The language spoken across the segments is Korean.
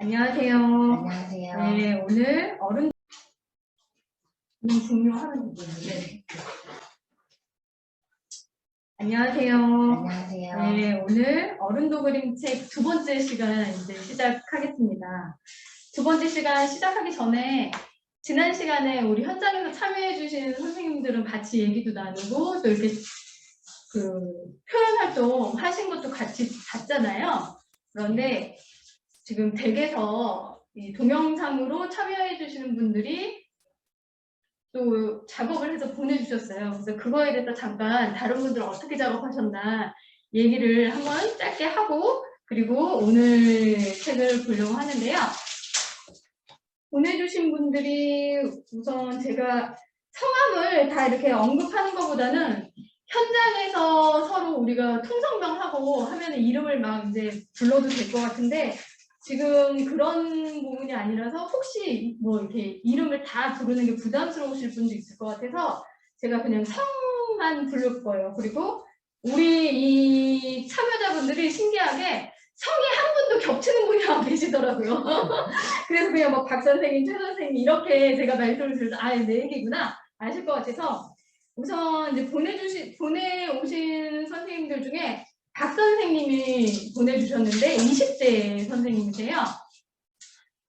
안녕하세요. 안녕하세요. 네, 오늘 어른 종료하는 부분이에요. 네. 안녕하세요. 안녕하세요. 네, 오늘 어른도 그림책 두 번째 시간 이제 시작하겠습니다. 두 번째 시간 시작하기 전에 지난 시간에 우리 현장에서 참여해주신 선생님들은 같이 얘기도 나누고 또 이렇게 그 표현 활동 하신 것도 같이 봤잖아요. 그런데 지금 댁에서 이 동영상으로 참여해 주시는 분들이 또 작업을 해서 보내주셨어요. 그래서 그거에 대해서 잠깐 다른 분들 어떻게 작업하셨나 얘기를 한번 짧게 하고 그리고 오늘 책을 보려고 하는데요. 보내주신 분들이 우선 제가 성함을 다 이렇게 언급하는 것보다는 현장에서 서로 우리가 통성명하고 하면 이름을 막 이제 불러도 될 것 같은데 지금 그런 부분이 아니라서 혹시 뭐 이렇게 이름을 다 부르는 게 부담스러우실 분도 있을 것 같아서 제가 그냥 성만 부를 거예요. 그리고 우리 이 참여자분들이 신기하게 성이 한 분도 겹치는 분이 안 계시더라고요. 그래서 그냥 뭐 박 선생님, 최 선생님 이렇게 제가 말씀을 드려서 내 얘기구나 아실 것 같아서 우선 이제 보내오신 선생님들 중에 박 선생님이 보내주셨는데 20대 선생님이세요.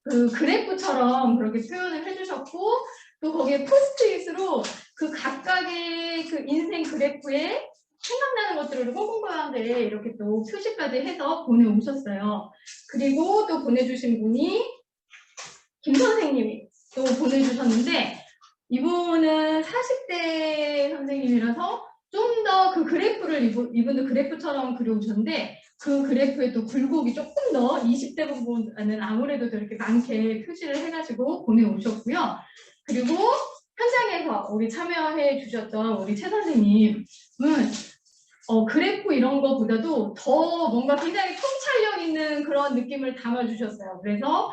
그 그래프처럼 그렇게 표현을 해주셨고 또 거기에 포스트잇으로 그 각각의 그 인생 그래프에 생각나는 것들을 꼼꼼하게 이렇게 또 표시까지 해서 보내오셨어요. 그리고 또 보내주신 분이 김 선생님이 또 보내주셨는데 이분은 40대 선생님이라서 좀 더 그 그래프를 이분도 그래프처럼 그려오셨는데 그 그래프에 또 굴곡이 조금 더 20대 부분은 아무래도 더 이렇게 많게 표시를 해가지고 보내오셨고요. 그리고 현장에서 우리 참여해 주셨던 우리 최 선생님은 그래프 이런 거보다도 더 뭔가 굉장히 통찰력 있는 그런 느낌을 담아주셨어요. 그래서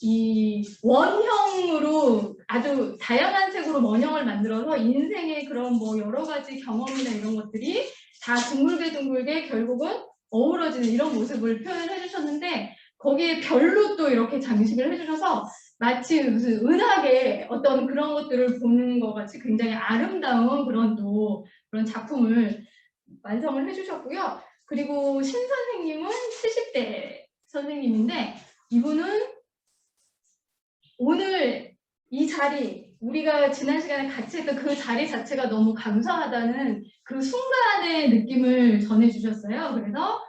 이 원형으로 아주 다양한 색으로 원형을 만들어서 인생의 그런 뭐 여러 가지 경험이나 이런 것들이 다 둥글게 결국은 어우러지는 이런 모습을 표현해 주셨는데 거기에 별로 또 이렇게 장식을 해주셔서 마치 무슨 은하계 어떤 그런 것들을 보는 것 같이 굉장히 아름다운 그런 작품을 완성을 해주셨고요. 그리고 신 선생님은 70대 선생님인데 이분은 오늘 이 자리 우리가 지난 시간에 같이 했던 그 자리 자체가 너무 감사하다는 그 순간의 느낌을 전해주셨어요. 그래서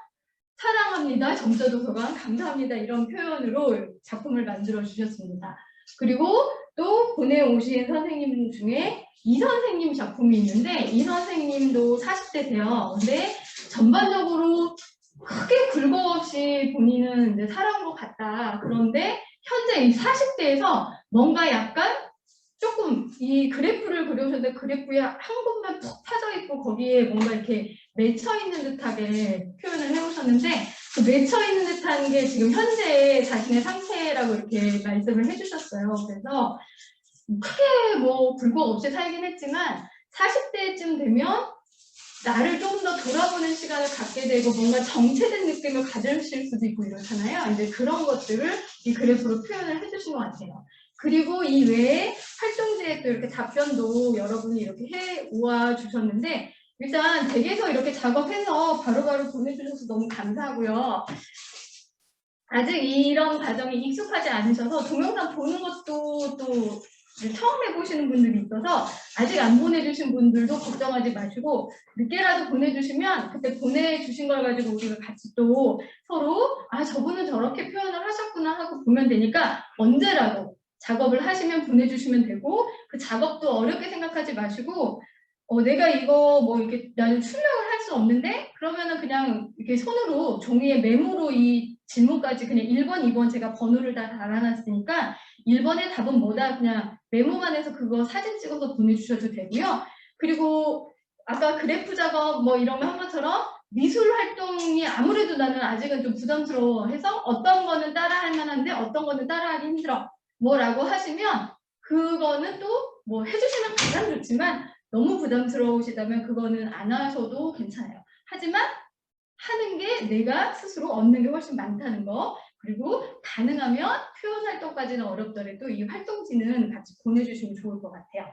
사랑합니다. 점자도서관 감사합니다. 이런 표현으로 작품을 만들어 주셨습니다. 그리고 또 보내오신 선생님 중에 이 선생님 작품이 있는데 이 선생님도 40대세요. 근데 전반적으로 크게 굴곡 없이 본인은 이제 살아온 것 같다. 그런데 현재 이 40대에서 뭔가 약간 조금 이 그래프를 그려오셨는데 그래프에 한 곳만 푹 파져 있고 거기에 뭔가 이렇게 맺혀 있는 듯하게 표현을 해오셨는데 그 맺혀 있는 듯한 게 지금 현재 자신의 상태라고 이렇게 말씀을 해주셨어요. 그래서 크게 뭐 굴곡 없이 살긴 했지만 40대쯤 되면 나를 좀 더 돌아보는 시간을 갖게 되고 뭔가 정체된 느낌을 가지실 수도 있고 이렇잖아요. 이제 그런 것들을 이 그래프로 표현을 해주신 것 같아요. 그리고 이 외에 활동지에 또 이렇게 답변도 여러분이 이렇게 해오아 주셨는데 일단 댁에서 이렇게 작업해서 바로바로 보내주셔서 너무 감사하고요. 아직 이런 과정이 익숙하지 않으셔서 동영상 보는 것도 또 처음 해보시는 분들이 있어서 아직 안 보내주신 분들도 걱정하지 마시고 늦게라도 보내주시면 그때 보내주신 걸 가지고 우리가 같이 또 서로 저분은 저렇게 표현을 하셨구나 하고 보면 되니까 언제라도 작업을 하시면 보내주시면 되고 그 작업도 어렵게 생각하지 마시고 내가 이거 뭐 이렇게 나는 출력을 할 수 없는데 그러면은 그냥 이렇게 손으로 종이에 메모로 이 질문까지 그냥 1번, 2번 제가 번호를 다 달아놨으니까 1번의 답은 뭐다 그냥 메모만 해서 그거 사진 찍어서 보내주셔도 되고요. 그리고 아까 그래프 작업 뭐 이런 거 한 것처럼 미술 활동이 아무래도 나는 아직은 좀 부담스러워 해서 어떤 거는 따라할 만한데 어떤 거는 따라하기 힘들어 뭐라고 하시면 그거는 또 뭐 해주시면 가장 좋지만 너무 부담스러우시다면 그거는 안 하셔도 괜찮아요. 하지만 하는 게 내가 스스로 얻는 게 훨씬 많다는 거 그리고 가능하면 표현 활동까지는 어렵더라도 이 활동지는 같이 보내주시면 좋을 것 같아요.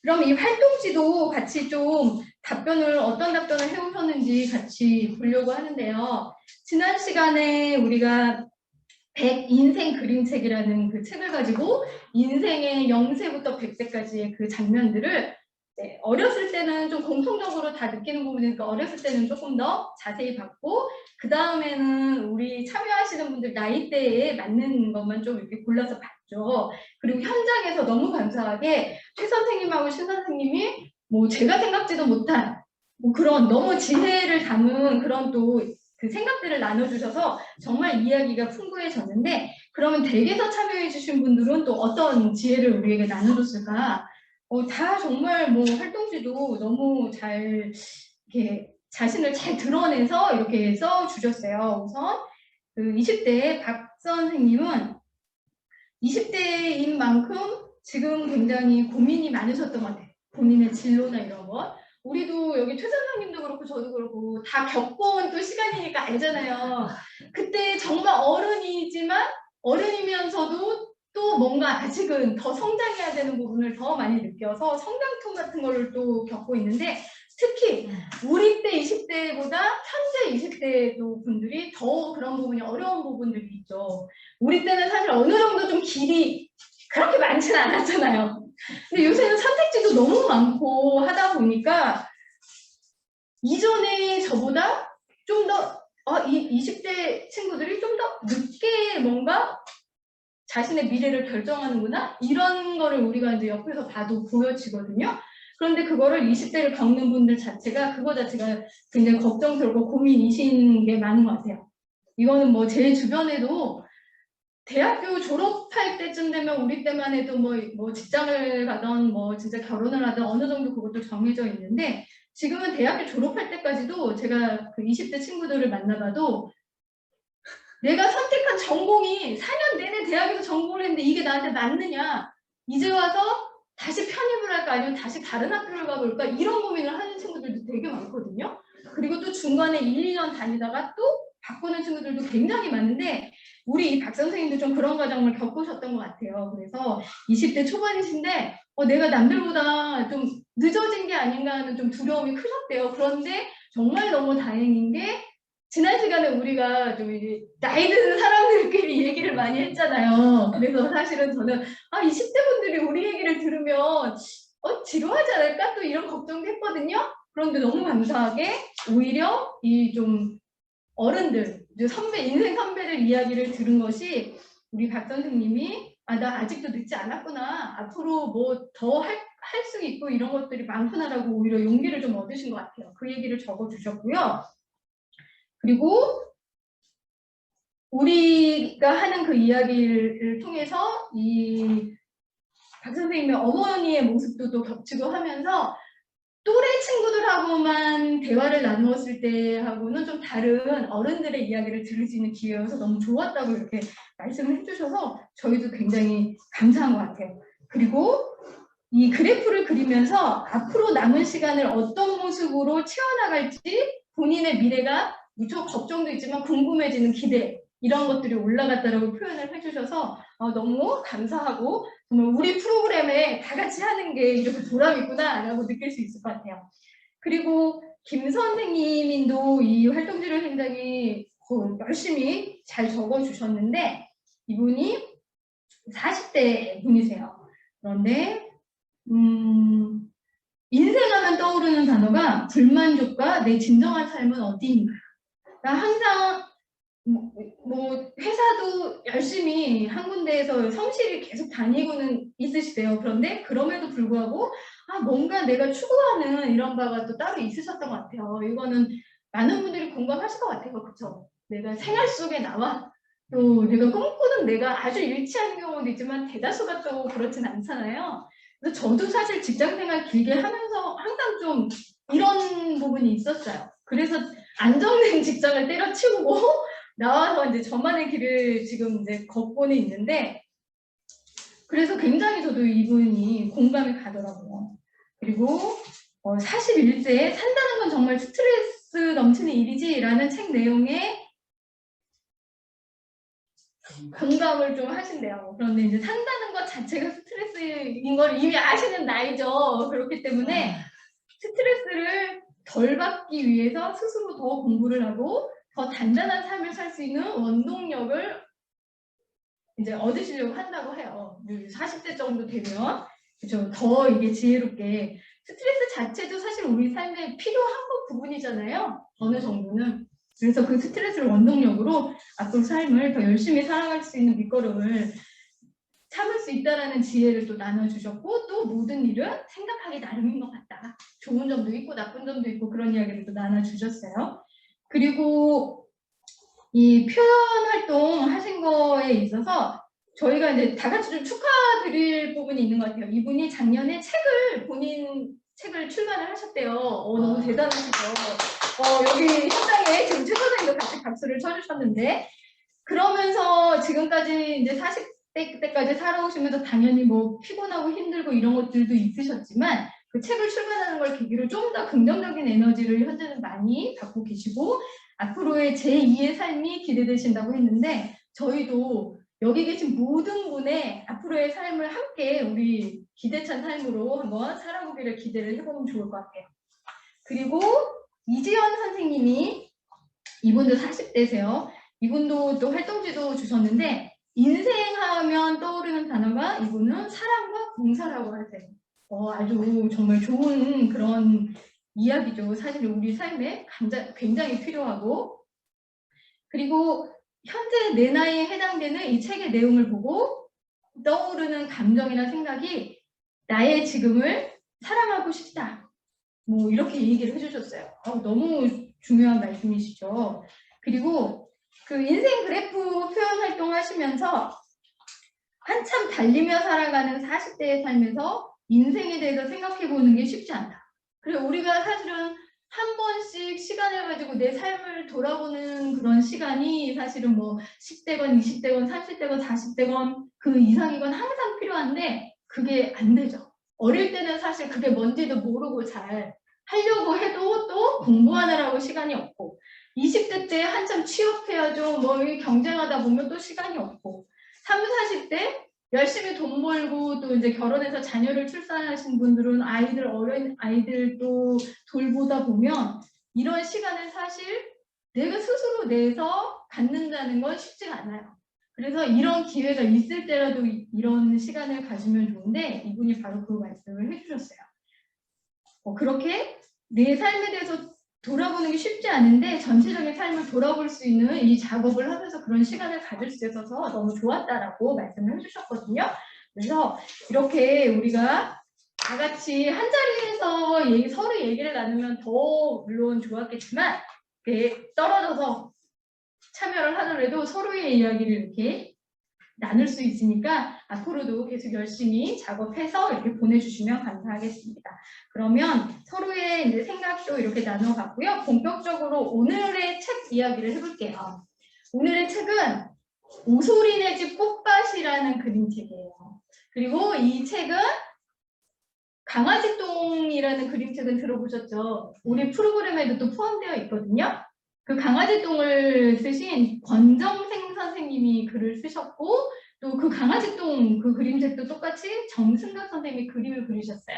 그럼 이 활동지도 같이 좀 어떤 답변을 해오셨는지 같이 보려고 하는데요. 지난 시간에 우리가 100 인생 그림책이라는 그 책을 가지고 인생의 0세부터 100세까지의 그 장면들을 어렸을 때는 좀 공통적으로 다 느끼는 부분이니까 어렸을 때는 조금 더 자세히 봤고 그 다음에는 우리 참여하시는 분들 나이대에 맞는 것만 좀 이렇게 골라서 봤죠. 그리고 현장에서 너무 감사하게 최 선생님하고 신 선생님이 뭐 제가 생각지도 못한 뭐 그런 너무 지혜를 담은 그런 또 그 생각들을 나눠주셔서 정말 이야기가 풍부해졌는데 그러면 댁에서 참여해주신 분들은 또 어떤 지혜를 우리에게 나눠줬을까? 다 정말 뭐 활동지도 너무 잘 이렇게 자신을 잘 드러내서 이렇게 써주셨어요. 우선 그 20대 박 선생님은 20대인 만큼 지금 굉장히 고민이 많으셨던 것 같아요. 본인의 진로나 이런 것. 우리도 여기 최 선생님도 그렇고 저도 그렇고 다 겪어온 또 시간이니까 알잖아요. 그때 정말 어른이면서도 또 뭔가 아직은 더 성장해야 되는 부분을 더 많이 느껴서 성장통 같은 거를 또 겪고 있는데 특히 우리 때 20대보다 현재 20대 분들이 더 그런 부분이 어려운 부분들이 있죠. 우리 때는 사실 어느 정도 좀 길이 그렇게 많지는 않았잖아요. 근데 요새는 선택지도 너무 많고 하다 보니까 이전에 저보다 좀 더 이 20대 친구들이 좀 더 늦게 뭔가 자신의 미래를 결정하는구나 이런 거를 우리가 이제 옆에서 봐도 보여지거든요. 그런데 그거를 20대를 겪는 분들 자체가 그거 자체가 굉장히 걱정스럽고 고민이신 게 많은 것 같아요. 이거는 뭐 제 주변에도 대학교 졸업할 때쯤 되면 우리 때만 해도 뭐 직장을 가던 뭐 진짜 결혼을 하던 어느 정도 그것도 정해져 있는데 지금은 대학교 졸업할 때까지도 제가 그 20대 친구들을 만나봐도 내가 선택한 전공이 4년 내내 대학에서 전공을 했는데 이게 나한테 맞느냐 이제 와서 다시 편입을 할까 아니면 다시 다른 학교를 가볼까 이런 고민을 하는 친구들도 되게 많거든요. 그리고 또 중간에 1, 2년 다니다가 또 바꾸는 친구들도 굉장히 많은데 우리 이 박 선생님도 좀 그런 과정을 겪으셨던 것 같아요. 그래서 20대 초반이신데 내가 남들보다 좀 늦어진 게 아닌가 하는 좀 두려움이 크셨대요. 그런데 정말 너무 다행인 게 지난 시간에 우리가 좀 이제 나이 드는 사람들끼리 얘기를 많이 했잖아요. 그래서 사실은 저는 20대 분들이 우리 얘기를 들으면 지루하지 않을까? 또 이런 걱정도 했거든요. 그런데 너무 감사하게 오히려 이 좀 어른들, 인생 선배들 이야기를 들은 것이 우리 박 선생님이 나 아직도 늦지 않았구나. 앞으로 뭐 더 할 수 있고 이런 것들이 많구나라고 오히려 용기를 좀 얻으신 것 같아요. 그 얘기를 적어주셨고요. 그리고 우리가 하는 그 이야기를 통해서 이 박 선생님의 어머니의 모습도 또 겹치고 하면서 또래 친구들하고만 대화를 나누었을 때하고는 좀 다른 어른들의 이야기를 들을 수 있는 기회여서 너무 좋았다고 이렇게 말씀을 해주셔서 저희도 굉장히 감사한 것 같아요. 그리고 이 그래프를 그리면서 앞으로 남은 시간을 어떤 모습으로 채워나갈지 본인의 미래가 무척 걱정도 있지만 궁금해지는 기대 이런 것들이 올라갔다라고 표현을 해주셔서 너무 감사하고 정말 우리 프로그램에 다 같이 하는 게 이렇게 보람 있구나 라고 느낄 수 있을 것 같아요. 그리고 김 선생님도 이 활동지를 굉장히 열심히 잘 적어주셨는데 이분이 40대 분이세요. 그런데 인생하면 떠오르는 단어가 불만족과 내 진정한 삶은 어디인가. 그러니까 항상 뭐 회사도 열심히 한 군데에서 성실히 계속 다니고는 있으시대요. 그런데 그럼에도 불구하고 뭔가 내가 추구하는 이런 바가 또 따로 있으셨던 것 같아요. 이거는 많은 분들이 공감하실 것 같아요. 그렇죠? 내가 생활 속에 나와 또 내가 꿈꾸는 내가 아주 일치하는 경우도 있지만 대다수가 또 그렇진 않잖아요. 그래서 저도 사실 직장생활 길게 하면서 항상 좀 이런 부분이 있었어요. 그래서 안정된 직장을 때려치우고 나와서 이제 저만의 길을 지금 이제 걷고는 있는데 그래서 굉장히 저도 이분이 공감이 가더라고요. 그리고 41세에 산다는 건 정말 스트레스 넘치는 일이지 라는 책 내용에 공감을 좀 하신대요. 그런데 이제 산다는 것 자체가 스트레스인 걸 이미 아시는 나이죠. 그렇기 때문에 스트레스를 덜 받기 위해서 스스로 더 공부를 하고 더 단단한 삶을 살 수 있는 원동력을 이제 얻으시려고 한다고 해요. 40대 정도 되면 그죠? 더 이게 지혜롭게 스트레스 자체도 사실 우리 삶에 필요한 부분이잖아요. 어느 정도는. 그래서 그 스트레스를 원동력으로 앞으로 삶을 더 열심히 살아갈 수 있는 밑거름을 참을 수 있다라는 지혜를 또 나눠주셨고 또 모든 일은 생각하기 나름인 것 같다. 좋은 점도 있고 나쁜 점도 있고 그런 이야기를 또 나눠주셨어요. 그리고 이 표현 활동 하신 거에 있어서 저희가 이제 다 같이 좀 축하드릴 부분이 있는 것 같아요. 이분이 작년에 본인 책을 출간을 하셨대요. 너무 대단하시죠. 여기 현장에 지금 최 소장님도 같이 박수를 쳐주셨는데 그러면서 지금까지 이제 40대 때까지 살아오시면서 당연히 뭐 피곤하고 힘들고 이런 것들도 있으셨지만 그 책을 출간하는 걸 계기로 좀 더 긍정적인 에너지를 현재는 많이 받고 계시고 앞으로의 제2의 삶이 기대되신다고 했는데 저희도 여기 계신 모든 분의 앞으로의 삶을 함께 우리 기대찬 삶으로 한번 살아보기를 기대를 해보면 좋을 것 같아요. 그리고 이지연 선생님이 이분도 40대세요. 이분도 또 활동지도 주셨는데 인생하면 떠오르는 단어가 이분은 사랑과 봉사라고 하세요. 아주 정말 좋은 그런 이야기죠. 사실 우리 삶에 굉장히 필요하고 그리고 현재 내 나이에 해당되는 이 책의 내용을 보고 떠오르는 감정이나 생각이 나의 지금을 사랑하고 싶다. 뭐 이렇게 얘기를 해주셨어요. 너무 중요한 말씀이시죠. 그리고 그 인생 그래프 표현 활동하시면서 한참 달리며 살아가는 40대의 삶에서 인생에 대해서 생각해 보는 게 쉽지 않다. 그리고 우리가 사실은 한 번씩 시간을 가지고 내 삶을 돌아보는 그런 시간이 사실은 뭐 10대건 20대건 30대건 40대건 그 이상이건 항상 필요한데 그게 안 되죠. 어릴 때는 사실 그게 뭔지도 모르고 잘 하려고 해도 또 공부하느라고 시간이 없고 20대 때 한참 취업해야죠. 뭐 경쟁하다 보면 또 시간이 없고 30, 40대 열심히 돈 벌고 또 이제 결혼해서 자녀를 출산하신 분들은 어린 아이들 또 돌보다 보면 이런 시간을 사실 내가 스스로 내서 갖는다는 건 쉽지가 않아요. 그래서 이런 기회가 있을 때라도 이런 시간을 가지면 좋은데 이분이 바로 그 말씀을 해주셨어요. 그렇게 내 삶에 대해서 돌아보는 게 쉽지 않은데 전체적인 삶을 돌아볼 수 있는 이 작업을 하면서 그런 시간을 가질 수 있어서 너무 좋았다라고 말씀을 해주셨거든요. 그래서 이렇게 우리가 다 같이 한 자리에서 서로 얘기를 나누면 더 물론 좋았겠지만 떨어져서 참여를 하더라도 서로의 이야기를 이렇게 나눌 수 있으니까 앞으로도 계속 열심히 작업해서 이렇게 보내주시면 감사하겠습니다. 그러면 서로의 이제 생각도 이렇게 나눠봤고요. 본격적으로 오늘의 책 이야기를 해볼게요. 오늘의 책은 오소리네 집 꽃밭이라는 그림책이에요. 그리고 이 책은 강아지똥이라는 그림책은 들어보셨죠? 우리 프로그램에도 또 포함되어 있거든요. 그 강아지똥을 쓰신 권정생 선생님이 글을 쓰셨고 또 그 강아지똥 그 그림책도 똑같이 정승각 선생님이 그림을 그리셨어요.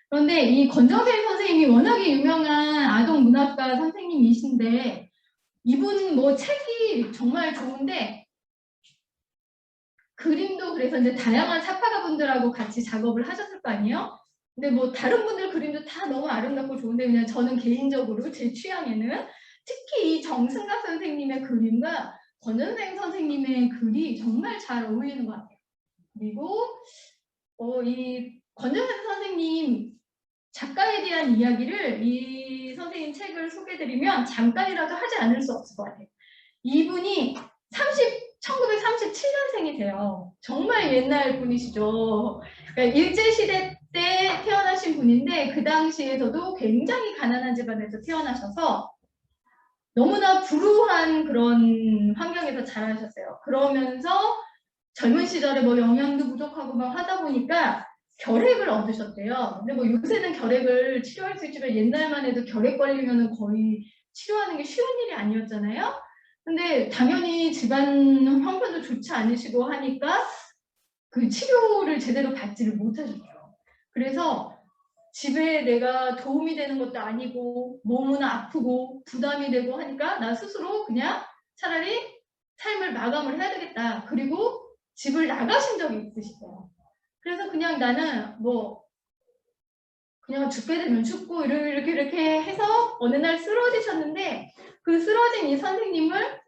그런데 이 권정생 선생님이 워낙에 유명한 아동문학가 선생님이신데 이분 뭐 책이 정말 좋은데 그림도 그래서 이제 다양한 작가분들하고 같이 작업을 하셨을 거 아니에요? 근데 뭐 다른 분들 그림도 다 너무 아름답고 좋은데 그냥 저는 개인적으로 제 취향에는 특히 이 정승각 선생님의 그림과 권정생 선생님의 글이 정말 잘 어울리는 것 같아요. 그리고 이 권정생 선생님 작가에 대한 이야기를 이 선생님 책을 소개드리면 잠깐이라도 하지 않을 수 없을 것 같아요. 이분이 1937년생이세요. 정말 옛날 분이시죠. 그러니까 일제시대 때 태어나신 분인데 그 당시에서도 굉장히 가난한 집안에서 태어나셔서 너무나 불우한 그런 환경에서 자라셨어요. 그러면서 젊은 시절에 뭐 영양도 부족하고 막 하다 보니까 결핵을 얻으셨대요. 근데 뭐 요새는 결핵을 치료할 수 있지만 옛날만 해도 결핵 걸리면은 거의 치료하는 게 쉬운 일이 아니었잖아요. 근데 당연히 집안 형편도 좋지 않으시고 하니까 그 치료를 제대로 받지를 못하셨죠. 그래서 집에 내가 도움이 되는 것도 아니고 몸은 아프고 부담이 되고 하니까 나 스스로 그냥 차라리 삶을 마감을 해야 되겠다. 그리고 집을 나가신 적이 있으시대요. 그래서 그냥 나는 뭐 그냥 죽게 되면 죽고 이렇게 해서 어느 날 쓰러지셨는데 그 쓰러진 이 선생님을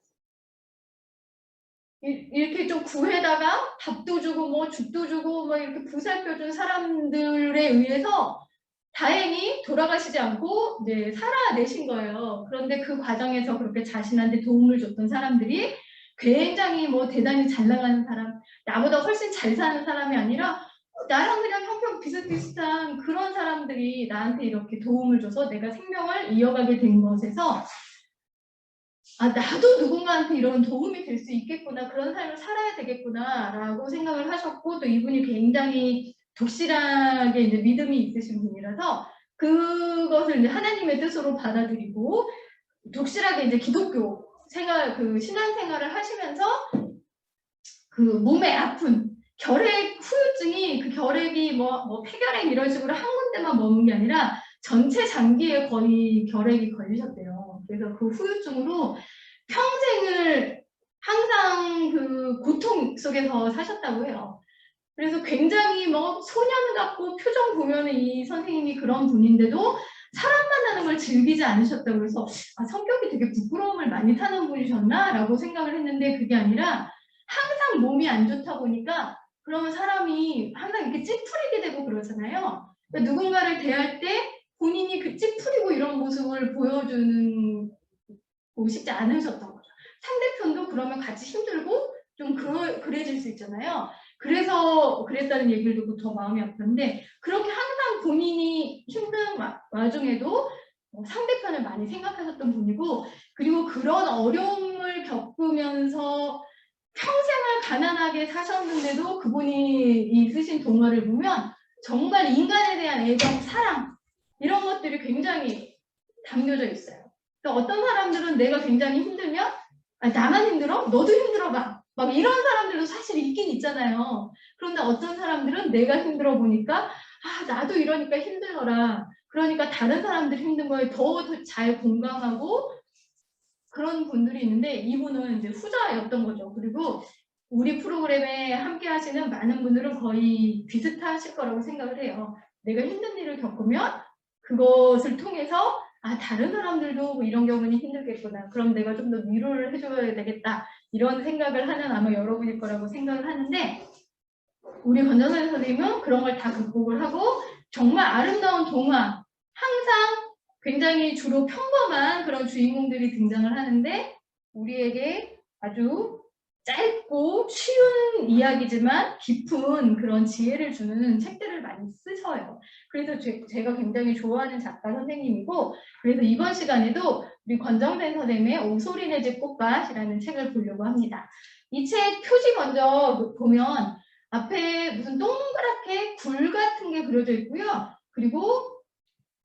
이렇게 좀 구해다가 밥도 주고 뭐 죽도 주고 뭐 이렇게 보살펴준 사람들에 의해서 다행히 돌아가시지 않고 이제 살아내신 거예요. 그런데 그 과정에서 그렇게 자신한테 도움을 줬던 사람들이 굉장히 뭐 대단히 잘 나가는 사람, 나보다 훨씬 잘 사는 사람이 아니라 나랑 그냥 형편 비슷비슷한 그런 사람들이 나한테 이렇게 도움을 줘서 내가 생명을 이어가게 된 것에서 아, 나도 누군가한테 이런 도움이 될 수 있겠구나, 그런 삶을 살아야 되겠구나라고 생각을 하셨고, 또 이분이 굉장히 독실하게 이제 믿음이 있으신 분이라서 그것을 이제 하나님의 뜻으로 받아들이고 독실하게 이제 기독교 생활, 그 신앙 생활을 하시면서 그 몸에 아픈 결핵 후유증이 그 결핵이 뭐 폐결핵 이런 식으로 한 군데만 머문 게 아니라 전체 장기에 거의 결핵이 걸리셨대요. 그래서 그 후유증으로 평생을 항상 그 고통 속에서 사셨다고 해요. 그래서 굉장히 뭐 소년 같고 표정 보면은 이 선생님이 그런 분인데도 사람 만나는 걸 즐기지 않으셨다고 해서 아, 성격이 되게 부끄러움을 많이 타는 분이셨나라고 생각을 했는데 그게 아니라 항상 몸이 안 좋다 보니까 그러면 사람이 항상 이렇게 찌푸리게 되고 그러잖아요. 그러니까 누군가를 대할 때 본인이 그 찌푸리고 이런 모습을 보여주는 고 싶지 않으셨던 거죠. 상대편도 그러면 같이 힘들고 좀 그래질 수 있잖아요. 그래서 그랬다는 얘기를 듣고 더 마음이 아팠는데 그렇게 항상 본인이 힘든 와중에도 상대편을 많이 생각하셨던 분이고 그리고 그런 어려움을 겪으면서 평생을 가난하게 사셨는데도 그분이 이 쓰신 동화를 보면 정말 인간에 대한 애정, 사랑 이런 것들이 굉장히 담겨져 있어요. 그러니까 어떤 사람들은 내가 굉장히 힘들면 아, 나만 힘들어? 너도 힘들어봐. 막 이런 사람들도 사실 있긴 있잖아요. 그런데 어떤 사람들은 내가 힘들어 보니까 아, 나도 이러니까 힘들더라. 그러니까 다른 사람들 힘든 거에 더 잘 공감하고 그런 분들이 있는데 이분은 이제 후자였던 거죠. 그리고 우리 프로그램에 함께 하시는 많은 분들은 거의 비슷하실 거라고 생각을 해요. 내가 힘든 일을 겪으면 그것을 통해서 아, 다른 사람들도 이런 경우는 힘들겠구나. 그럼 내가 좀 더 위로를 해줘야 되겠다. 이런 생각을 하는 아마 여러분일 거라고 생각을 하는데 우리 권정선 선생님은 그런 걸 다 극복을 하고 정말 아름다운 동화, 항상 굉장히 주로 평범한 그런 주인공들이 등장을 하는데 우리에게 아주 짧고 쉬운 이야기지만 깊은 그런 지혜를 주는 책들을 많이 쓰셔요. 그래서 제가 굉장히 좋아하는 작가 선생님이고 그래서 이번 시간에도 우리 권정선 선생님의 오소리네 집 꽃밭이라는 책을 보려고 합니다. 이 책 표지 먼저 보면 앞에 무슨 동그랗게 굴 같은 게 그려져 있고요. 그리고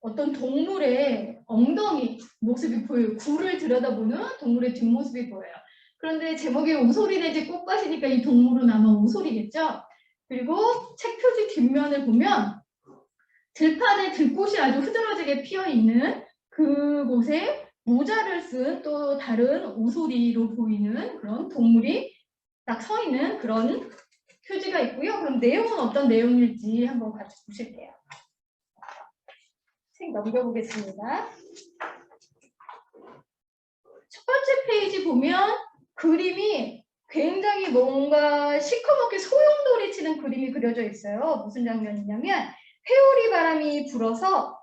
어떤 동물의 엉덩이 모습이 보여요. 굴을 들여다보는 동물의 뒷모습이 보여요. 그런데 제목이 오소리네집 꽃밭이니까 이 동물은 아마 오소리겠죠. 그리고 책 표지 뒷면을 보면 들판에 들꽃이 아주 흐드러지게 피어있는 그곳에 모자를 쓴 또 다른 오소리로 보이는 그런 동물이 딱 서 있는 그런 표지가 있고요. 그럼 내용은 어떤 내용일지 한번 같이 보실게요. 책 넘겨보겠습니다. 첫 번째 페이지 보면 그림이 굉장히 뭔가 시커멓게 소용돌이 치는 그림이 그려져 있어요. 무슨 장면이냐면 회오리 바람이 불어서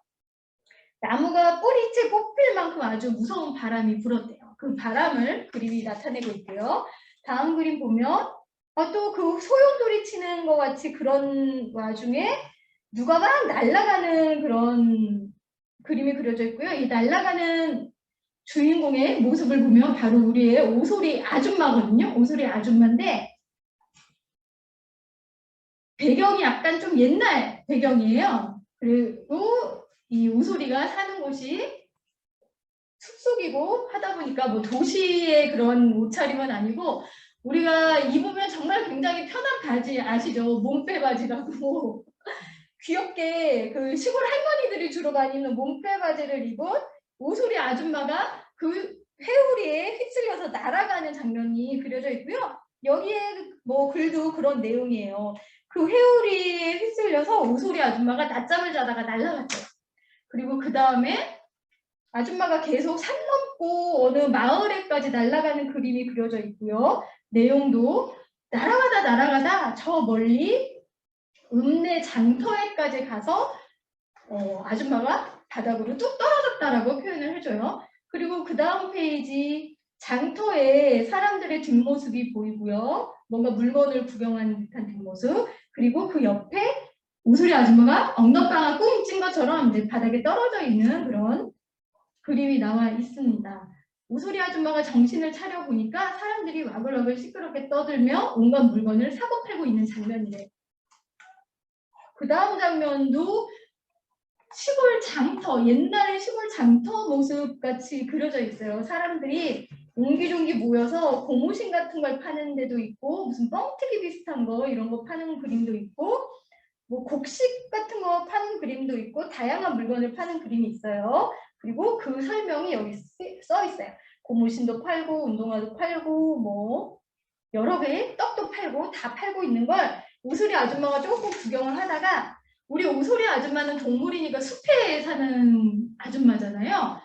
나무가 뿌리째 뽑힐 만큼 아주 무서운 바람이 불었대요. 그 바람을 그림이 나타내고 있고요. 다음 그림 보면 또 그 소용돌이 치는 것 같이 그런 와중에 누가 막 날아가는 그런 그림이 그려져 있고요. 이 날아가는 주인공의 모습을 보면 바로 우리의 오소리 아줌마거든요. 오소리 아줌마인데 배경이 약간 좀 옛날 배경이에요. 그리고 이 오소리가 사는 곳이 숲속이고 하다 보니까 뭐 도시의 그런 옷차림은 아니고 우리가 입으면 정말 굉장히 편한 바지 아시죠? 몸빼 바지라고 귀엽게 그 시골 할머니들이 주로 많이 입는 몸빼 바지를 입은 오소리 아줌마가 그 회오리에 휩쓸려서 날아가는 장면이 그려져 있고요. 여기에 뭐 글도 그런 내용이에요. 그 회오리에 휩쓸려서 오소리 아줌마가 낮잠을 자다가 날아갔대요. 그리고 그 다음에 아줌마가 계속 산 넘고 어느 마을에까지 날아가는 그림이 그려져 있고요. 내용도 날아가다 저 멀리 읍내 장터에까지 가서 아줌마가 바닥으로 뚝 떨어졌다라고 표현을 해줘요. 그리고 그 다음 페이지 장터에 사람들의 뒷모습이 보이고요. 뭔가 물건을 구경하는 듯한 뒷모습. 그리고 그 옆에 오소리 아줌마가 엉덩방아 꽁 찐 것처럼 이제 바닥에 떨어져 있는 그런 그림이 나와 있습니다. 오소리 아줌마가 정신을 차려 보니까 사람들이 와글와글 시끄럽게 떠들며 온갖 물건을 사고 팔고 있는 장면이래요. 그 다음 장면도 시골 장터, 옛날의 시골 장터 모습 같이 그려져 있어요. 사람들이 옹기종기 모여서 고무신 같은 걸 파는 데도 있고 무슨 뻥튀기 비슷한 거 이런 거 파는 그림도 있고 뭐 곡식 같은 거 파는 그림도 있고 다양한 물건을 파는 그림이 있어요. 그리고 그 설명이 여기 써 있어요. 고무신도 팔고 운동화도 팔고 뭐 여러 개의 떡도 팔고 다 팔고 있는 걸 오소리 아줌마가 조금 구경을 하다가 우리 오소리 아줌마는 동물이니까 숲에 사는 아줌마잖아요.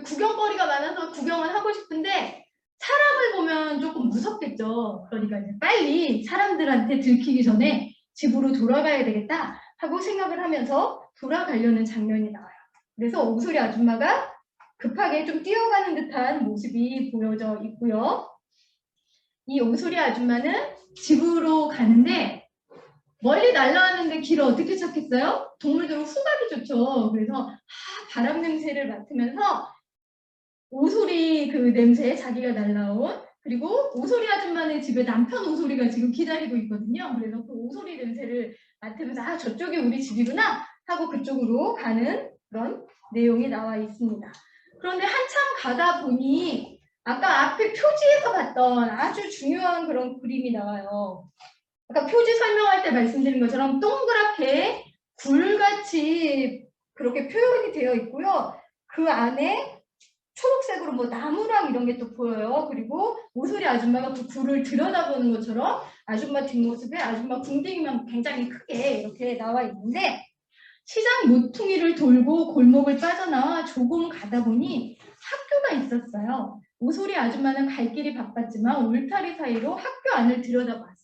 구경거리가 많아서 구경을 하고 싶은데 사람을 보면 조금 무섭겠죠. 그러니까 이제 빨리 사람들한테 들키기 전에 집으로 돌아가야 되겠다 하고 생각을 하면서 돌아가려는 장면이 나와요. 그래서 오소리 아줌마가 급하게 좀 뛰어가는 듯한 모습이 보여져 있고요. 이 오소리 아줌마는 집으로 가는데 멀리 날아왔는데 길을 어떻게 찾겠어요? 동물들은 후각이 좋죠. 그래서 바람 냄새를 맡으면서 오소리 그 냄새에 자기가 날라온 그리고 오소리 아줌마네 집에 남편 오소리가 지금 기다리고 있거든요. 그래서 그 오소리 냄새를 맡으면서 저쪽이 우리 집이구나 하고 그쪽으로 가는 그런 내용이 나와 있습니다. 그런데 한참 가다 보니 아까 앞에 표지에서 봤던 아주 중요한 그런 그림이 나와요. 아까 표지 설명할 때 말씀드린 것처럼 동그랗게 굴같이 그렇게 표현이 되어 있고요. 그 안에 초록색으로 뭐 나무랑 이런 게 또 보여요. 그리고 오소리 아줌마가 그 굴을 들여다보는 것처럼 아줌마 뒷모습에 아줌마 궁둥이만 굉장히 크게 이렇게 나와 있는데 시장 모퉁이를 돌고 골목을 빠져나와 조금 가다 보니 학교가 있었어요. 오소리 아줌마는 갈 길이 바빴지만 울타리 사이로 학교 안을 들여다봤어요.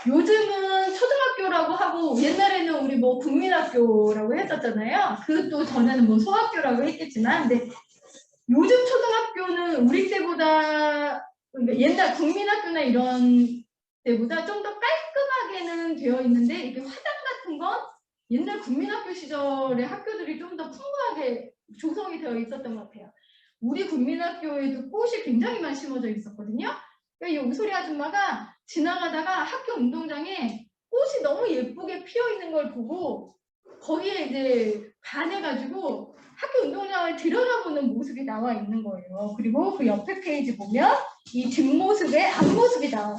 요즘은 초등학교라고 하고 옛날에는 우리 뭐 국민학교라고 했었잖아요. 그것도 전에는 뭐 소학교라고 했겠지만 근데 요즘 초등학교는 우리 때보다 그러니까 옛날 국민학교나 이런 때보다 좀 더 깔끔하게는 되어 있는데 이렇게 화장 같은 건 옛날 국민학교 시절의 학교들이 좀 더 풍부하게 조성이 되어 있었던 것 같아요. 우리 국민학교에도 꽃이 굉장히 많이 심어져 있었거든요. 그러니까 이 오소리 아줌마가 지나가다가 학교 운동장에 꽃이 너무 예쁘게 피어 있는 걸 보고 거기에 이제 반해가지고 학교 운동장을 들여다보는 모습이 나와 있는 거예요. 그리고 그 옆에 페이지 보면 이 뒷모습의 앞모습이 나와요.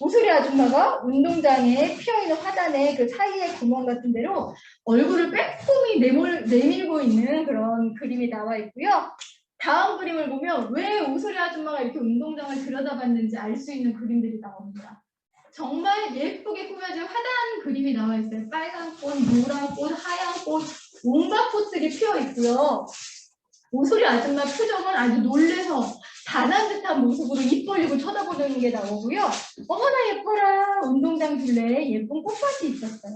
오소리 아줌마가 운동장에 피어있는 화단의 그 사이에 구멍 같은 데로 얼굴을 빼꼼히 내밀고 있는 그런 그림이 나와 있고요. 다음 그림을 보면 왜 오소리 아줌마가 이렇게 운동장을 들여다봤는지 알 수 있는 그림들이 나옵니다. 정말 예쁘게 꾸며진 화단 그림이 나와 있어요. 빨간 꽃, 노란 꽃, 하얀 꽃, 온갖 꽃들이 피어 있고요. 오소리 아줌마 표정은 아주 놀래서 반한 듯한 모습으로 입 벌리고 쳐다보는 게 나오고요. 어머나 예뻐라 운동장 둘레에 예쁜 꽃밭이 있었어요.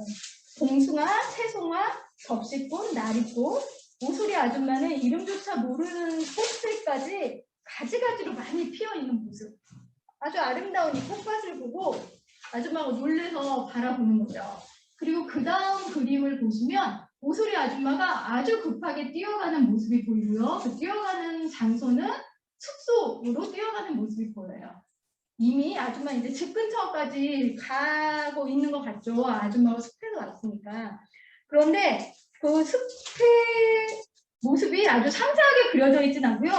봉숭아, 채송화, 접시꽃, 나리꽃. 오소리 아줌마는 이름조차 모르는 꽃들까지 가지가지로 많이 피어 있는 모습. 아주 아름다운 이 꽃밭을 보고 아줌마가 놀래서 바라보는 거죠. 그리고 그 다음 그림을 보시면 오소리 아줌마가 아주 급하게 뛰어가는 모습이 보이고요. 그 뛰어가는 장소는 숲속으로 뛰어가는 모습이 보여요. 이미 아줌마 이제 집 근처까지 가고 있는 것 같죠. 아줌마가 숲에서 왔으니까. 그런데 그 숲에 모습이 아주 상세하게 그려져 있진 않고요.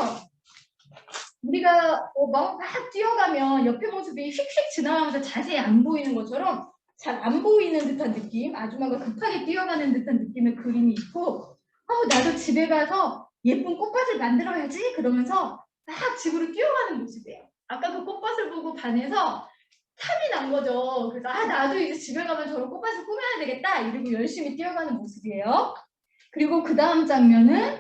우리가 막 뛰어가면 옆에 모습이 휙휙 지나가면서 자세히 안 보이는 것처럼 잘 안 보이는 듯한 느낌, 아줌마가 급하게 뛰어가는 듯한 느낌의 그림이 있고, 나도 집에 가서 예쁜 꽃밭을 만들어야지 그러면서 막 집으로 뛰어가는 모습이에요. 아까 그 꽃밭을 보고 반해서 탐이 난 거죠. 그래서 나도 이제 집에 가면 저런 꽃밭을 꾸며야 되겠다 이러고 열심히 뛰어가는 모습이에요. 그리고 그 다음 장면은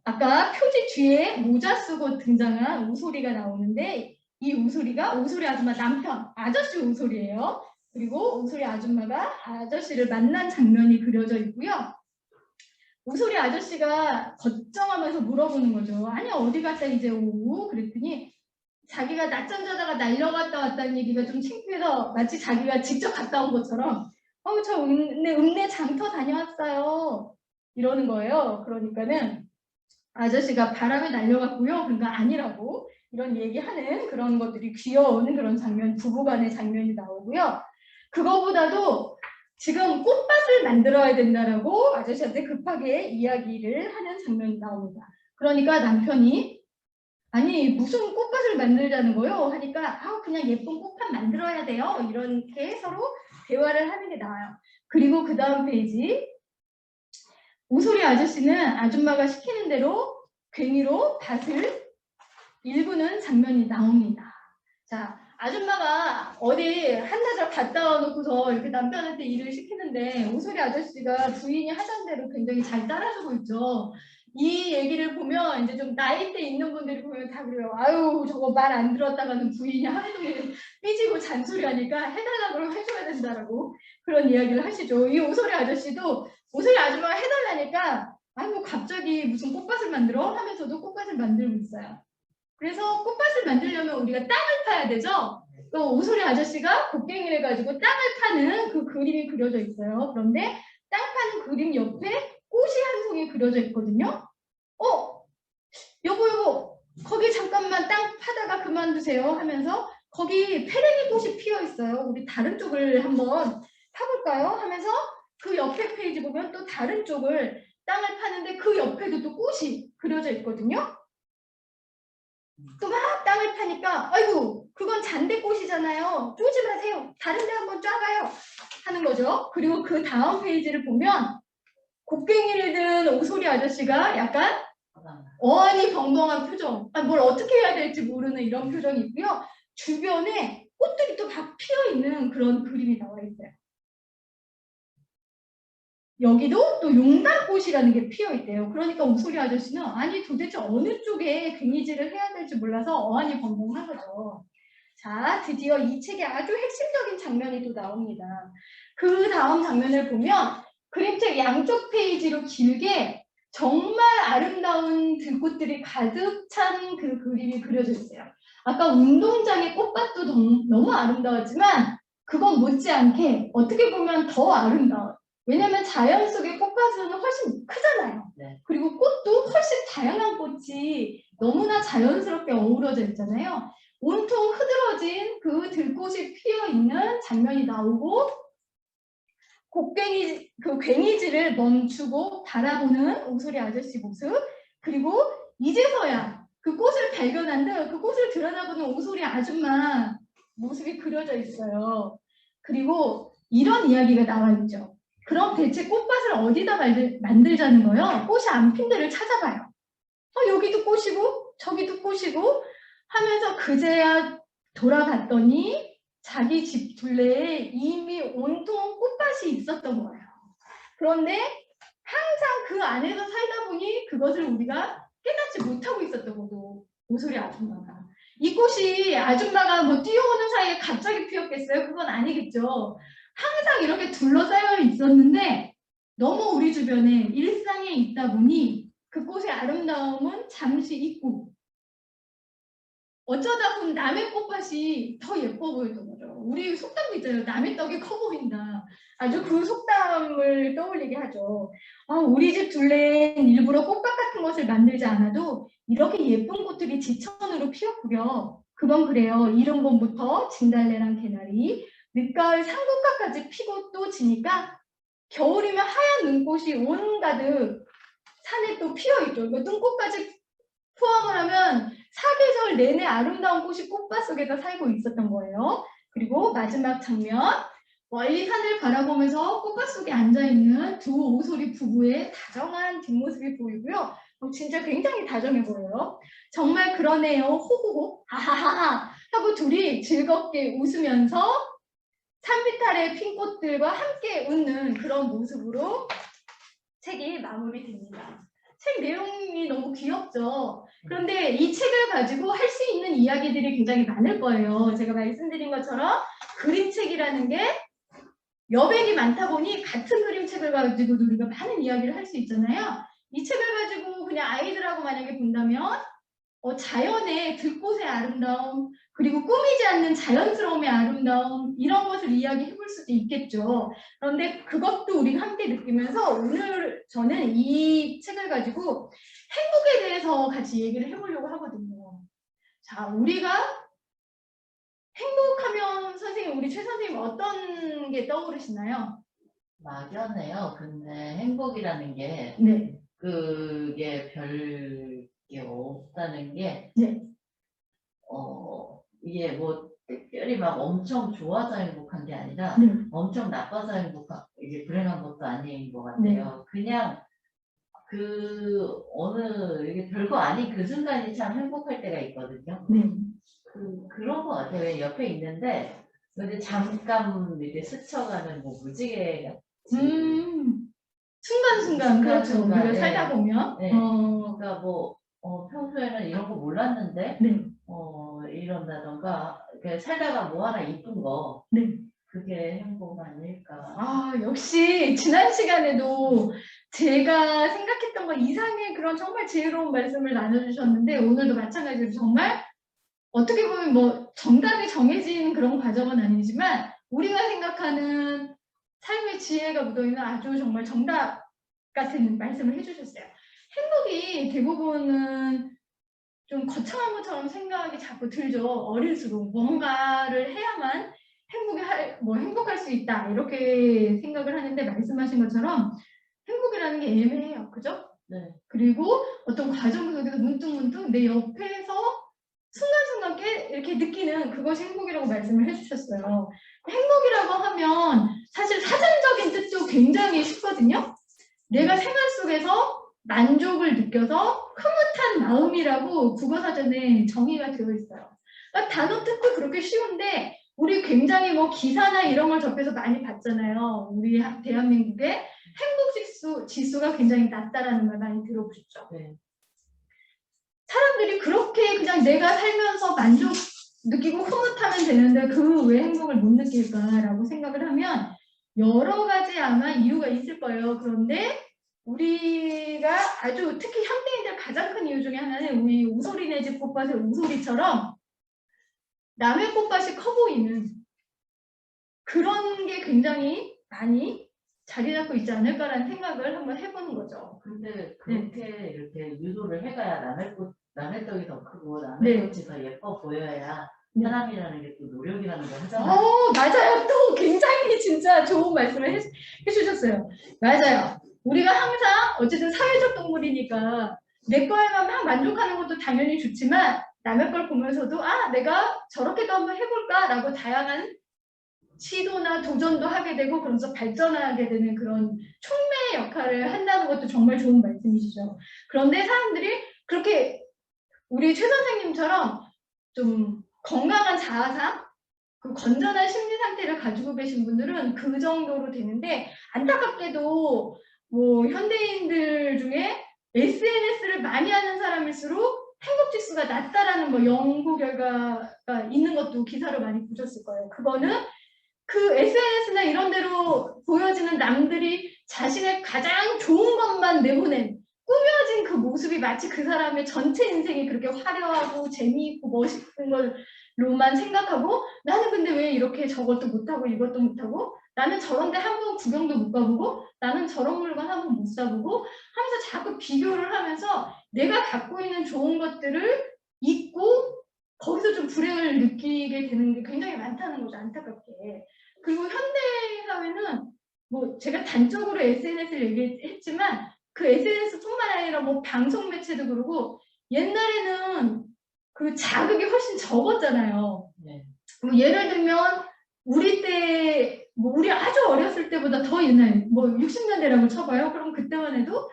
아까 표지 뒤에 모자 쓰고 등장한 우소리가 나오는데, 이 우소리가 우소리 아줌마 남편 아저씨 우소리예요. 그리고 우소리 아줌마가 아저씨를 만난 장면이 그려져 있고요. 우소리 아저씨가 걱정하면서 물어보는 거죠. 아니 어디 갔다 이제 오고? 그랬더니 자기가 낮잠 자다가 날려갔다 왔다는 얘기가 좀 창피해서 마치 자기가 직접 갔다 온 것처럼 저 읍내 장터 다녀왔어요 이러는 거예요. 그러니까는 아저씨가 바람에 날려갔고요. 그러니까 아니라고 이런 얘기하는 그런 것들이 귀여운 그런 장면, 부부간의 장면이 나오고요. 그거보다도 지금 꽃밭을 만들어야 된다라고 아저씨한테 급하게 이야기를 하는 장면이 나옵니다. 그러니까 남편이 아니 무슨 꽃밭을 만들자는 거요? 하니까 그냥 예쁜 꽃밭 만들어야 돼요. 이렇게 서로 대화를 하는 게 나와요. 그리고 그 다음 페이지 우소리 아저씨는 아줌마가 시키는 대로 괭이로 밭을 일구는 장면이 나옵니다. 자, 아줌마가 어디 한나절 갔다 와놓고서 이렇게 남편한테 일을 시키는데 우소리 아저씨가 부인이 하던 대로 굉장히 잘 따라주고 있죠. 이 얘기를 보면 이제 좀 나이대 있는 분들이 보면 다 그래요. 아유 저거 말 안 들었다가는 부인이 하루 종일 삐지고 잔소리하니까 해달라고 그러면 해줘야 된다라고 그런 이야기를 하시죠. 이 우소리 아저씨도 우소리 아줌마가 해달라니까 아이고 갑자기 무슨 꽃밭을 만들어 하면서도 꽃밭을 만들고 있어요. 그래서 꽃밭을 만들려면 우리가 땅을 파야 되죠. 또 우소리 아저씨가 곡괭이를 가지고 땅을 파는 그 그림이 그려져 있어요. 그런데 땅 파는 그림 옆에 꽃이 한 송이 그려져 있거든요. 여보 거기 잠깐만 땅 파다가 그만두세요 하면서 거기 페레니 꽃이 피어 있어요. 우리 다른 쪽을 한번 파볼까요? 하면서 그 옆에 페이지 보면 또 다른 쪽을 땅을 파는데 그 옆에도 또 꽃이 그려져 있거든요. 또 막 땅을 파니까 아이고 그건 잔대꽃이잖아요. 쪼지 마세요. 다른 데 한번 쫙가요 하는 거죠. 그리고 그 다음 페이지를 보면 곡괭이를 든 오소리 아저씨가 약간 어안이 벙벙한 표정, 뭘 어떻게 해야 될지 모르는 이런 표정이 있고요. 주변에 꽃들이 또 막 피어있는 그런 그림이 나와 있어요. 여기도 또 용단꽃이라는 게 피어있대요. 그러니까 오소리 아저씨는 아니 도대체 어느 쪽에 괭이질을 해야 될지 몰라서 어안이 벙벙한 거죠. 자, 드디어 이 책의 아주 핵심적인 장면이 또 나옵니다. 그 다음 장면을 보면 그림책 양쪽 페이지로 길게 정말 아름다운 들꽃들이 가득 찬 그 그림이 그려져 있어요. 아까 운동장의 꽃밭도 너무 아름다웠지만 그건 못지않게 어떻게 보면 더 아름다워요. 왜냐하면 자연 속의 꽃밭은 훨씬 크잖아요. 네. 그리고 꽃도 훨씬 다양한 꽃이 너무나 자연스럽게 어우러져 있잖아요. 온통 흐드러진 그 들꽃이 피어 있는 장면이 나오고 그 괭이질을 멈추고 바라보는 오소리 아저씨 모습, 그리고 이제서야 그 꽃을 발견한 듯 그 꽃을 들여다보는 오소리 아줌마 모습이 그려져 있어요. 그리고 이런 이야기가 나와 있죠. 그럼 대체 꽃밭을 어디다 만들자는 거예요? 꽃이 안 핀 데를 찾아봐요. 여기도 꽃이고 저기도 꽃이고 하면서 그제야 돌아갔더니 자기 집 둘레에 이미 온통 꽃밭이 있었던 거예요. 그런데 항상 그 안에서 살다 보니 그것을 우리가 깨닫지 못하고 있었던 거고, 오소리 아줌마가. 이 꽃이 아줌마가 뭐 뛰어오는 사이에 갑자기 피었겠어요? 그건 아니겠죠. 항상 이렇게 둘러싸여 있었는데 너무 우리 주변에 일상에 있다 보니 그 꽃의 아름다움은 잠시 잊고 어쩌다 보면 남의 꽃밭이 더 예뻐 보였던 거죠. 우리 속담도 있잖아요. 남의 떡이 커 보인다. 아주 그 속담을 떠올리게 하죠. 우리 집 둘레엔 일부러 꽃밭 같은 것을 만들지 않아도 이렇게 예쁜 꽃들이 지천으로 피었구려. 그건 그래요. 이른 봄부터 진달래랑 개나리, 늦가을 상국화까지 피고 또 지니까 겨울이면 하얀 눈꽃이 온가득 산에 또 피어있죠. 이거 눈꽃까지 포함을 하면 사계절 내내 아름다운 꽃이 꽃밭 속에서 살고 있었던 거예요. 그리고 마지막 장면, 멀리 산을 바라보면서 꽃밭 속에 앉아있는 두 오소리 부부의 다정한 뒷모습이 보이고요. 진짜 굉장히 다정해 보여요. 정말 그러네요. 호호호 하하하하 하고 둘이 즐겁게 웃으면서 산비탈의 핀 꽃들과 함께 웃는 그런 모습으로 책이 마무리됩니다. 책 내용이 너무 귀엽죠. 그런데 이 책을 가지고 할 수 있는 이야기들이 굉장히 많을 거예요. 제가 말씀드린 것처럼 그림책이라는 게 여백이 많다 보니 같은 그림책을 가지고도 우리가 많은 이야기를 할 수 있잖아요. 이 책을 가지고 그냥 아이들하고 만약에 본다면 자연의 들꽃의 아름다움, 그리고 꾸미지 않는 자연스러움의 아름다움, 이런 것을 이야기해 볼 수도 있겠죠. 그런데 그것도 우리가 함께 느끼면서 오늘 저는 이 책을 가지고 행복에 대해서 같이 얘기를 해보려고 하거든요. 자, 우리가 행복하면 선생님, 우리 최 선생님 어떤 게 떠오르시나요? 막연해요. 근데 행복이라는 게 네. 그게 별게 없다는 게 네. 이게 뭐 특별히 막 엄청 좋아서 행복한 게 아니라 네. 엄청 나빠서 행복한 이게 불행한 것도 아닌 것 네. 같아요. 그냥 그 어느 이게 별거 아닌 그 순간이 참 행복할 때가 있거든요. 네. 그런 것 같아요. 왜 옆에 있는데 근데 잠깐 이렇게 스쳐가는 뭐 무지개 같이 순간순간 그렇죠. 순간순간, 우리가 네. 살다 보면. 네. 그러니까 뭐 평소에는 이런 거 몰랐는데 네. 이런다던가 이렇게 살다가 뭐 하나 이쁜 거 네. 그게 행복 아닐까. 아, 역시 지난 시간에도 제가 생각했던 거 이상의 그런 정말 지혜로운 말씀을 나눠주셨는데 오늘도 마찬가지로 정말 어떻게 보면 뭐 정답이 정해진 그런 과정은 아니지만 우리가 생각하는 삶의 지혜가 묻어있는 아주 정말 정답 같은 말씀을 해주셨어요. 행복이 대부분은 좀 거창한 것처럼 생각이 자꾸 들죠. 어릴수록 뭔가를 해야만 행복할 수 있다 이렇게 생각을 하는데 말씀하신 것처럼 행복이라는 게 애매해요. 그죠? 네. 그리고 어떤 과정 속에서 문득문득 내 옆에서 순간순간 이렇게 느끼는 그것이 행복이라고 말씀을 해주셨어요. 행복이라고 하면 사실 사전적인 뜻도 굉장히 쉽거든요. 내가 생활 속에서 만족을 느껴서 흐뭇한 마음이라고 국어사전에 정의가 되어 있어요. 그러니까 단어 뜻도 그렇게 쉬운데 우리 굉장히 뭐 기사나 이런 걸 접해서 많이 봤잖아요. 우리 대한민국의 행복 지수가 굉장히 낮다라는 걸 많이 들어보셨죠. 네. 사람들이 그렇게 그냥 내가 살면서 만족 느끼고 흐뭇하면 되는데 그 왜 행복을 못 느낄까라고 생각을 하면 여러 가지 아마 이유가 있을 거예요. 그런데 우리가 아주 특히 현대인들 가장 큰 이유 중에 하나는 우리 우소리네 집 꽃밭의 우소리처럼 남의 꽃밭이 커 보이는 그런 게 굉장히 많이 자리 잡고 있지 않을까라는 생각을 한번 해보는 거죠. 근데 그렇게 이렇게 유도를 해가야 남의 떡이 더 크고 남의 꽃이 더 예뻐 보여야 사람이라는 게 또 노력이라는 걸 하잖아요. 맞아요. 또 굉장히 진짜 좋은 말씀을 해주셨어요. 맞아요. 우리가 항상 어쨌든 사회적 동물이니까 내 거에만 막 만족하는 것도 당연히 좋지만 남의 걸 보면서도 내가 저렇게도 한번 해볼까라고 다양한 시도나 도전도 하게 되고 그러면서 발전하게 되는 그런 촉매의 역할을 한다는 것도 정말 좋은 말씀이시죠. 그런데 사람들이 그렇게 우리 최 선생님처럼 좀 건강한 자아상, 그 건전한 심리 상태를 가지고 계신 분들은 그 정도로 되는데 안타깝게도 뭐 현대인들 중에 SNS를 많이 하는 사람일수록 행복지수가 낮다라는 뭐 연구 결과가 있는 것도 기사로 많이 보셨을 거예요. 그거는 그 SNS나 이런 데로 보여지는 남들이 자신의 가장 좋은 것만 내보낸 꾸며진 그 모습이 마치 그 사람의 전체 인생이 그렇게 화려하고 재미있고 멋있는 걸로만 생각하고 나는 근데 왜 이렇게 저것도 못하고 이것도 못하고 나는 저런 데 한 번 구경도 못 가보고 나는 저런 물건 한 번 못 사보고 하면서 자꾸 비교를 하면서 내가 갖고 있는 좋은 것들을 잊고 거기서 좀 불행을 느끼게 되는 게 굉장히 많다는 거죠. 안타깝게. 그리고 현대 사회는 뭐 제가 단적으로 SNS를 얘기했지만 그 SNS뿐만 아니라 뭐 방송 매체도 그러고 옛날에는 그 자극이 훨씬 적었잖아요. 네. 뭐 예를 들면 우리 때 뭐 우리 아주 어렸을 때보다 더 옛날 뭐 60년대라고 쳐봐요. 그럼 그때만 해도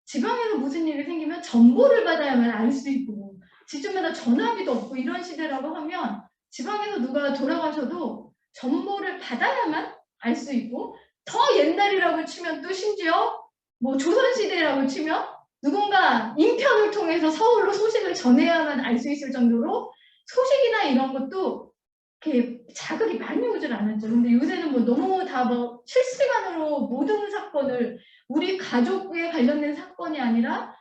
지방에서 무슨 일이 생기면 정보를 받아야만 알 수 있고 집집마다 전화기도 없고 이런 시대라고 하면 지방에서 누가 돌아가셔도 정보를 받아야만 알 수 있고 더 옛날이라고 치면 또 심지어 뭐 조선시대라고 치면 누군가 인편을 통해서 서울로 소식을 전해야만 알 수 있을 정도로 소식이나 이런 것도 이렇게 자극이 많이 오질 않았죠. 근데 요새는 뭐 너무 다 뭐 실시간으로 모든 사건을 우리 가족에 관련된 사건이 아니라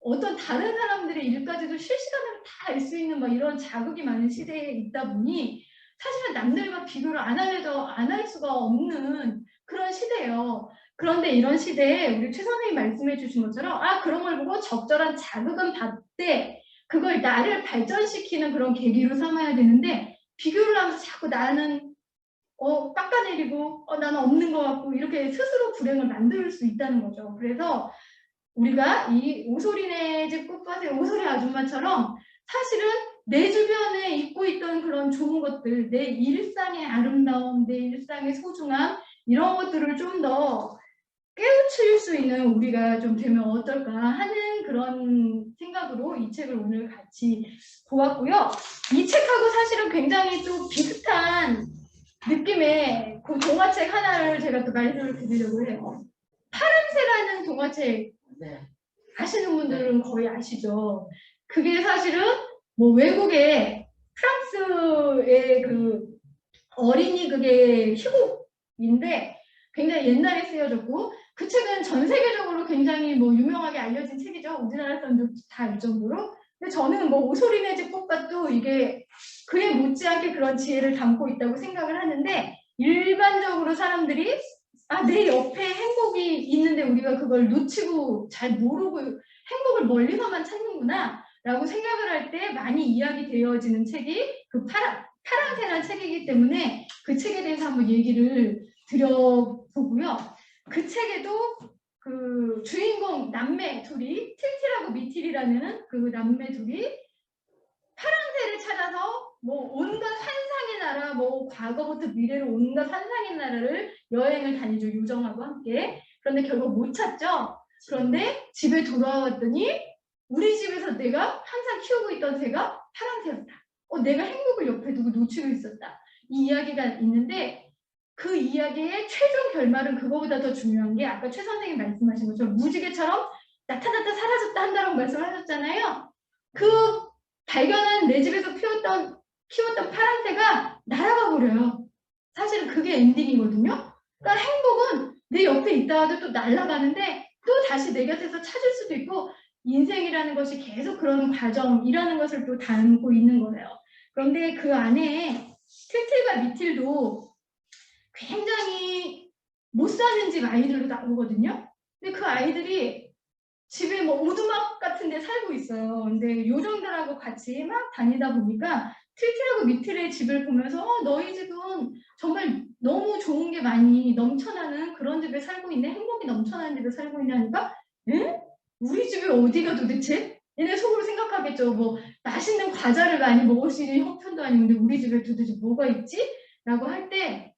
어떤 다른 사람들의 일까지도 실시간으로 다 알 수 있는 막 이런 자극이 많은 시대에 있다 보니 사실은 남들과 비교를 안 할 수가 없는 그런 시대예요. 그런데 이런 시대에 우리 최 선생님이 말씀해 주신 것처럼 그런 걸 보고 적절한 자극은 받되 그걸 나를 발전시키는 그런 계기로 삼아야 되는데 비교를 하면서 자꾸 나는 깎아내리고 나는 없는 것 같고 이렇게 스스로 불행을 만들 수 있다는 거죠. 그래서 우리가 이 오소리네 집 꽃밭의 오소리 아줌마처럼 사실은 내 주변에 있고 있던 그런 좋은 것들, 내 일상의 아름다움, 내 일상의 소중함 이런 것들을 좀 더 깨우칠 수 있는 우리가 좀 되면 어떨까 하는 그런 생각으로 이 책을 오늘 같이 보았고요. 이 책하고 사실은 굉장히 좀 비슷한 느낌의 그 동화책 하나를 제가 또 말씀을 드리려고 해요. 파랑새라는 동화책 네. 아시는 분들은 거의 아시죠. 그게 사실은 뭐 외국의 프랑스의 그 어린이 그게 희곡인데 굉장히 옛날에 쓰여졌고 그 책은 전 세계적으로 굉장히 뭐 유명하게 알려진 책이죠. 우리나라 사람들 다 알 정도로. 근데 저는 뭐 오소리네 집 꽃밭도 이게 그에 못지않게 그런 지혜를 담고 있다고 생각을 하는데 일반적으로 사람들이 내 옆에 행복이 있는데 우리가 그걸 놓치고 잘 모르고 행복을 멀리서만 찾는구나 라고 생각을 할 때 많이 이야기되어지는 책이 그 파랑새라는 책이기 때문에 그 책에 대해서 한번 얘기를 드려보고요. 그 책에도 그 주인공 남매 둘이 틸틸하고 미틸이라는 그 남매 둘이 파랑새를 찾아서 뭐 온갖 환상의 나라, 뭐 과거부터 미래로 온갖 환상의 나라를 여행을 다니죠. 요정하고 함께. 그런데 결국 못 찾죠. 그런데 집에 돌아왔더니 우리 집에서 내가 항상 키우고 있던 새가 파랑새였다. 내가 행복을 옆에 두고 놓치고 있었다. 이 이야기가 있는데 그 이야기의 최종 결말은 그거보다 더 중요한 게 아까 최 선생님이 말씀하신 것처럼 무지개처럼 나타났다 사라졌다 한다고 말씀하셨잖아요. 그 발견한 내 집에서 키웠던 파랑새가 날아가 버려요. 사실은 그게 엔딩이거든요. 그러니까 행복은 내 옆에 있다가도 또 날아가는데 또 다시 내 곁에서 찾을 수도 있고 인생이라는 것이 계속 그런 과정이라는 것을 또 담고 있는 거예요. 그런데 그 안에 틸틸과 미틸도 굉장히 못 사는 집 아이들로 나오거든요. 근데 그 아이들이 집에 뭐 오두막 같은 데 살고 있어요. 근데 요정들하고 같이 막 다니다 보니까 틸틸하고 미틸의 집을 보면서 너희 집은 정말 너무 좋은 게 많이 넘쳐나는 그런 집에 살고 있네. 행복이 넘쳐나는 집에 살고 있네 하니까 응? 우리 집이 어디가 도대체? 얘네 속으로 생각하겠죠. 뭐 맛있는 과자를 많이 먹을 수 있는 형편도 아닌데 우리 집에 도대체 뭐가 있지? 라고 할 때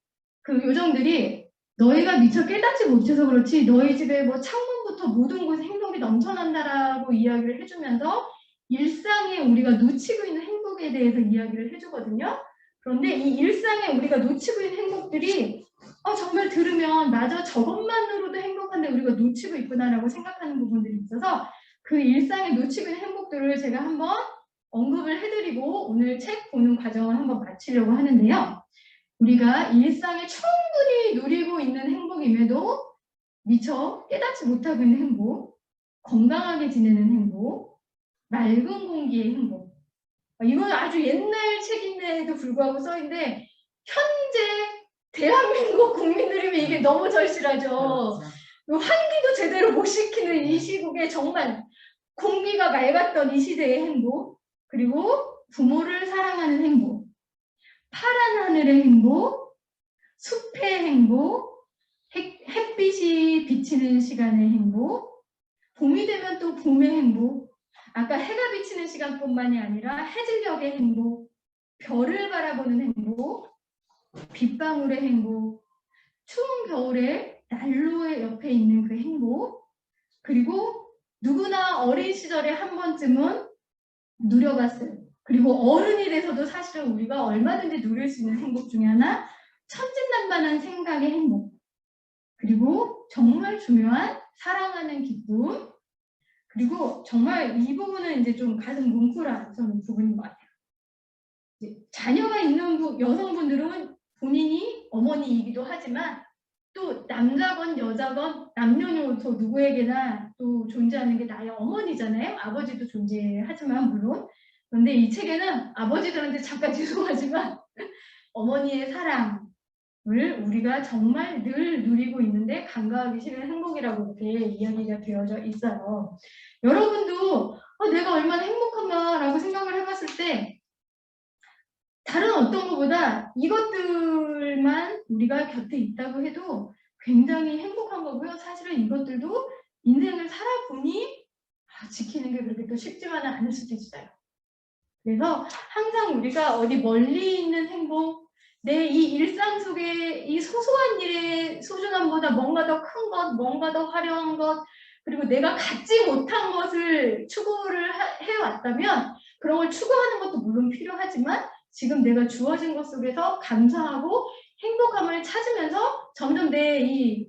그 요정들이 너희가 미처 깨닫지 못해서 그렇지 너희 집에 뭐 창문부터 모든 곳에 행복이 넘쳐난다라고 이야기를 해주면서 일상에 우리가 놓치고 있는 행복에 대해서 이야기를 해주거든요. 그런데 이 일상에 우리가 놓치고 있는 행복들이 정말 들으면 맞아 저것만으로도 행복한데 우리가 놓치고 있구나라고 생각하는 부분들이 있어서 그 일상에 놓치고 있는 행복들을 제가 한번 언급을 해드리고 오늘 책 보는 과정을 한번 마치려고 하는데요. 우리가 일상에 충분히 누리고 있는 행복임에도 미처 깨닫지 못하고 있는 행복, 건강하게 지내는 행복, 맑은 공기의 행복. 이건 아주 옛날 책인데도 불구하고 써있는데 현재 대한민국 국민들이면 이게 너무 절실하죠. 환기도 제대로 못 시키는 이 시국에 정말 공기가 맑았던 이 시대의 행복, 그리고 부모를 사랑하는 행복, 파란 하늘의 행복, 숲의 행복, 햇빛이 비치는 시간의 행복, 봄이 되면 또 봄의 행복, 아까 해가 비치는 시간뿐만이 아니라 해질녘의 행복, 별을 바라보는 행복, 빗방울의 행복, 추운 겨울에 난로의 옆에 있는 그 행복, 그리고 누구나 어린 시절에 한 번쯤은 누려봤어요. 그리고 어른이 돼서도 사실은 우리가 얼마든지 누릴 수 있는 행복 중에 하나, 천진난만한 생각의 행복, 그리고 정말 중요한 사랑하는 기쁨, 그리고 정말 이 부분은 이제 좀 가슴 뭉클한 저는 부분인 것 같아요. 이제 자녀가 있는 여성분들은 본인이 어머니이기도 하지만 또 남자건 여자건 남녀노소 누구에게나 또 존재하는 게 나의 어머니잖아요. 아버지도 존재하지만 물론. 그런데 이 책에는 아버지들한테 잠깐 죄송하지만 어머니의 사랑을 우리가 정말 늘 누리고 있는데 간과하기 싫은 행복이라고 이렇게 이야기가 되어져 있어요. 여러분도 내가 얼마나 행복한가라고 생각을 해봤을 때 다른 어떤 것보다 이것들만 우리가 곁에 있다고 해도 굉장히 행복한 거고요. 사실은 이것들도 인생을 살아보니 지키는 게 그렇게 또 쉽지만은 않을 수도 있어요. 그래서 항상 우리가 어디 멀리 있는 행복, 내 이 일상 속에 이 소소한 일의 소중함보다 뭔가 더 큰 것, 뭔가 더 화려한 것, 그리고 내가 갖지 못한 것을 추구를 해왔다면 그런 걸 추구하는 것도 물론 필요하지만 지금 내가 주어진 것 속에서 감사하고 행복함을 찾으면서 점점 내 이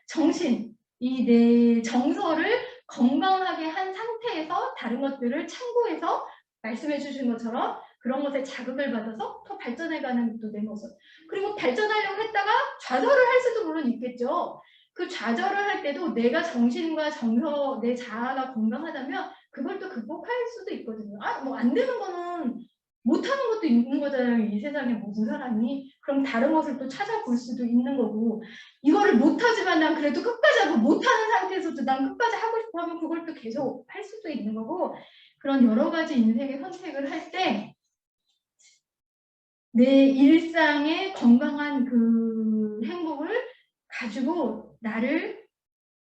정신, 이 내 정서를 건강하게 한 상태에서 다른 것들을 참고해서 말씀해 주신 것처럼 그런 것에 자극을 받아서 더 발전해가는 또 내 모습. 그리고 발전하려고 했다가 좌절을 할 수도 물론 있겠죠. 그 좌절을 할 때도 내가 정신과 정서, 내 자아가 건강하다면 그걸 또 극복할 수도 있거든요. 뭐 안 되는 거는 못하는 것도 있는 거잖아요. 이 세상에 모든 사람이. 그럼 다른 것을 또 찾아볼 수도 있는 거고 이거를 못하지만 난 그래도 끝까지 하고 못하는 상태에서도 난 끝까지 하고 싶어 하면 그걸 또 계속 할 수도 있는 거고 그런 여러 가지 인생의 선택을 할 때 내 일상의 건강한 그 행복을 가지고 나를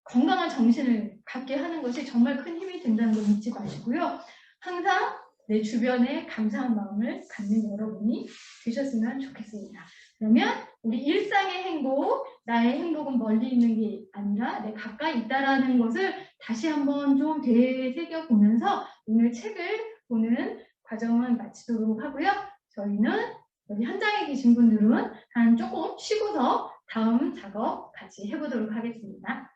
건강한 정신을 갖게 하는 것이 정말 큰 힘이 된다는 걸 잊지 마시고요. 항상 내 주변에 감사한 마음을 갖는 여러분이 되셨으면 좋겠습니다. 그러면 우리 일상의 행복, 나의 행복은 멀리 있는 게 아니라 내 가까이 있다라는 것을 다시 한번 좀 되새겨보면서 오늘 책을 보는 과정은 마치도록 하고요. 저희는 여기 현장에 계신 분들은 한 조금 쉬고서 다음 작업 같이 해보도록 하겠습니다.